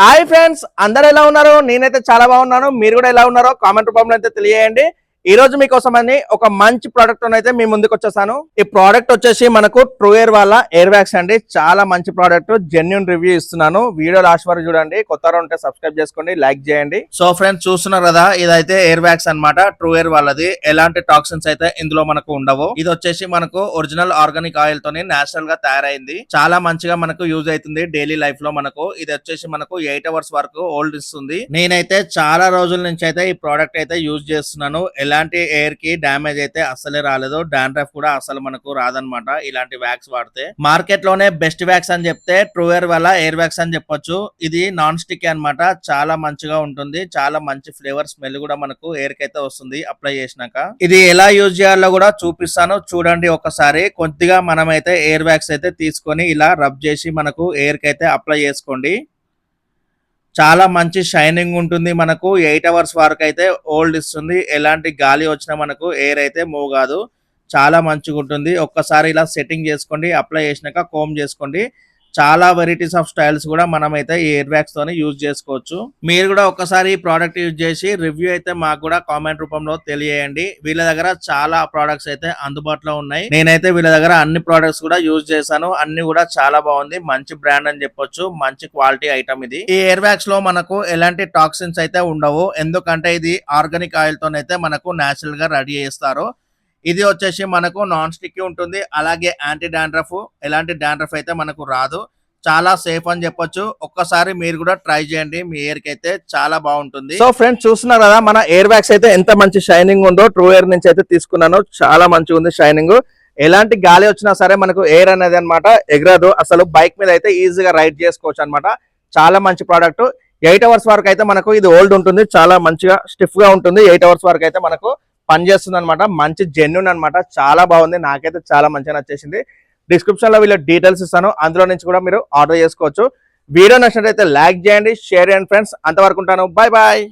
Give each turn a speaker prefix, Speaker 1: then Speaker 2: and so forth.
Speaker 1: Hi friends, అందరు ఎలా ఉన్నారు? నేనైతే చాలా బాగున్నాను. మీరు కూడా ఎలా ఉన్నారో కామెంట్ రూపంలో అయితే తెలియజేయండి. ఈ రోజు మీకోసం అని ఒక మంచి ప్రోడక్ట్ అయితే మీ ముందుకు వచ్చేసాను. ఈ ప్రోడక్ట్ వచ్చేసి మనకు ట్రూ ఎయిర్ వాళ్ళ ఎయిర్ బ్యాగ్స్ అండి. చాలా మంచి ప్రోడక్ట్, జెన్యూన్ రివ్యూ ఇస్తున్నాను. వీడియో లాస్ట్ వరకు చూడండి. కొత్త ఉంటే సబ్స్క్రైబ్ చేసుకోండి, లైక్ చేయండి. సో ఫ్రెండ్స్, చూస్తున్నారు కదా, ఇదైతే ఎయిర్ బ్యాగ్స్ అన్నమాట. ట్రూ ఎయిర్ వాళ్ళది. ఎలాంటి టాక్సిన్స్ అయితే ఇందులో మనకు ఉండవు. ఇది వచ్చేసి మనకు ఒరిజినల్ ఆర్గానిక్ ఆయిల్ తోని నేచురల్ గా తయారైంది. చాలా మంచిగా మనకు యూజ్ అవుతుంది డైలీ లైఫ్ లో. మనకు ఇది వచ్చేసి మనకు 8 అవర్స్ వరకు ఓల్డ్ ఇస్తుంది. నేనైతే చాలా రోజుల నుంచి అయితే ఈ ప్రోడక్ట్ అయితే యూజ్ చేస్తున్నాను. ఎలాంటి ఎయిర్ కి డ్యామేజ్ అయితే అస్సలే రాలేదు. డాండ్రఫ్ కూడా అసలు మనకు రాదనమాట ఇలాంటి వ్యాక్స్ వాడితే. మార్కెట్ లోనే బెస్ట్ వ్యాక్స్ అని చెప్తే ట్రూ ఎయిర్ వల్ల ఎయిర్ వ్యాక్స్ అని చెప్పొచ్చు. ఇది నాన్ స్టిక్ అన్నమాట. చాలా మంచిగా ఉంటుంది. చాలా మంచి ఫ్లేవర్, స్మెల్ కూడా మనకు ఎయిర్ కి అయితే వస్తుంది అప్లై చేసినాక. ఇది ఎలా యూజ్ చేయాలో కూడా చూపిస్తాను, చూడండి ఒకసారి. కొద్దిగా మనమైతే ఎయిర్ వ్యాక్స్ అయితే తీసుకొని ఇలా రబ్ చేసి మనకు ఎయిర్ కి అయితే అప్లై చేసుకోండి. చాలా మంచి షైనింగ్ ఉంటుంది. మనకు 8 అవర్స్ వరకు అయితే ఓల్డ్ ఇస్తుంది. ఎలాంటి గాలి వచ్చినా మనకు ఎయిర్ అయితే మూవ్ కాదు. చాలా మంచిగా ఉంటుంది. ఒక్కసారి ఇలా సెట్టింగ్ చేసుకోండి. అప్లై చేసినాక కోమ్ చేసుకోండి. చాలా వెరైటీస్ ఆఫ్ స్టైల్స్ కూడా మనమైతే ఈ ఎయిర్ బ్యాగ్స్ తోని యూజ్ చేసుకోవచ్చు. మీరు కూడా ఒక్కసారి ఈ ప్రోడక్ట్ యూజ్ చేసి రివ్యూ అయితే మాకు కూడా కామెంట్ రూపంలో తెలియజేయండి. వీళ్ళ దగ్గర చాలా ప్రోడక్ట్స్ అయితే అందుబాటులో ఉన్నాయి. నేనైతే వీళ్ళ దగ్గర అన్ని ప్రోడక్ట్స్ కూడా యూజ్ చేశాను. అన్ని కూడా చాలా బాగుంది. మంచి బ్రాండ్ అని చెప్పొచ్చు. మంచి క్వాలిటీ ఐటమ్ ఇది. ఈ ఎయిర్ బ్యాగ్స్ లో మనకు ఎలాంటి టాక్సిన్స్ అయితే ఉండవు. ఎందుకంటే ఇది ఆర్గానిక్ ఆయిల్ తోనైతే మనకు నేచురల్ గా రెడీ చేస్తారు. ఇది వచ్చేసి మనకు నాన్ స్టిక్ ఉంటుంది. అలాగే యాంటీ డాండ్రఫ్, ఎలాంటి డాండ్రఫ్ అయితే మనకు రాదు. చాలా సేఫ్ అని చెప్పొచ్చు. ఒక్కసారి మీరు కూడా ట్రై చేయండి. మీ ఎయిర్ కి అయితే చాలా బాగుంటుంది. సో ఫ్రెండ్స్, చూస్తున్నారు కదా మన ఎయిర్ బ్యాగ్స్ అయితే ఎంత మంచి షైనింగ్ ఉందో. ట్రూ ఎయిర్ నుంచి అయితే తీసుకున్నాను. చాలా మంచిగా ఉంది షైనింగ్. ఎలాంటి గాలి వచ్చినా సరే మనకు ఎయిర్ అనేది అనమాట ఎగరదు. అసలు బైక్ మీద అయితే ఈజీగా రైడ్ చేసుకోవచ్చు అనమాట. చాలా మంచి ప్రోడక్ట్. 8 అవర్స్ వరకు అయితే మనకు ఇది ఓల్డ్ ఉంటుంది. చాలా మంచిగా స్టిఫ్ గా ఉంటుంది. 8 అవర్స్ వరకు అయితే మనకు పనిచేస్తుంది అనమాట. మంచి జెన్యూన్ అనమాట. చాలా బాగుంది. నాకైతే చాలా మంచిగా నచ్చేసింది. డిస్క్రిప్షన్ లో వీళ్ళ డీటెయిల్స్ ఇస్తాను. అందులో నుంచి కూడా మీరు ఆర్డర్ చేసుకోవచ్చు. వీడియో నచ్చినట్లయితే లైక్ చేయండి, షేర్ చేయండి ఫ్రెండ్స్. అంతవరకు ఉంటాను. Bye bye.